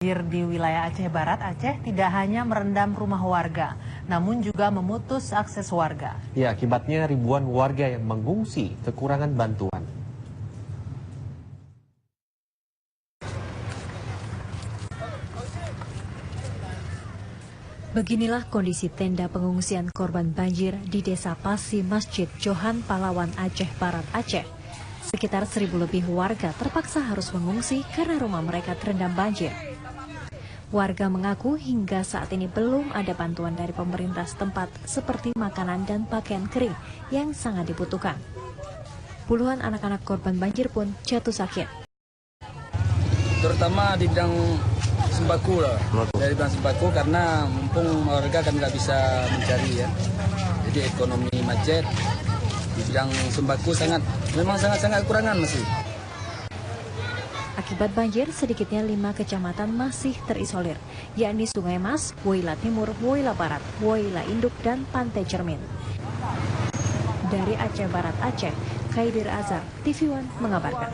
Banjir di wilayah Aceh Barat, Aceh tidak hanya merendam rumah warga, namun juga memutus akses warga. Ya, akibatnya ribuan warga yang mengungsi kekurangan bantuan. Beginilah kondisi tenda pengungsian korban banjir di Desa Pasi Masjid Johan Palawan, Aceh Barat, Aceh. Sekitar 1.000 lebih warga terpaksa harus mengungsi karena rumah mereka terendam banjir. Warga mengaku hingga saat ini belum ada bantuan dari pemerintah setempat seperti makanan dan pakaian kering yang sangat dibutuhkan. Puluhan anak-anak korban banjir pun jatuh sakit. Terutama di bidang sembako lah, dari bidang sembako karena mumpung warga kan nggak bisa mencari ya. Jadi ekonomi macet, di bidang sembako memang sangat kurangan masih. Akibat banjir, sedikitnya 5 kecamatan masih terisolir, yakni Sungai Mas, Woyla Timur, Woyla Barat, Woyla Induk, dan Pantai Cermin. Dari Aceh Barat, Aceh, Khaidir Azhar, TV One mengabarkan.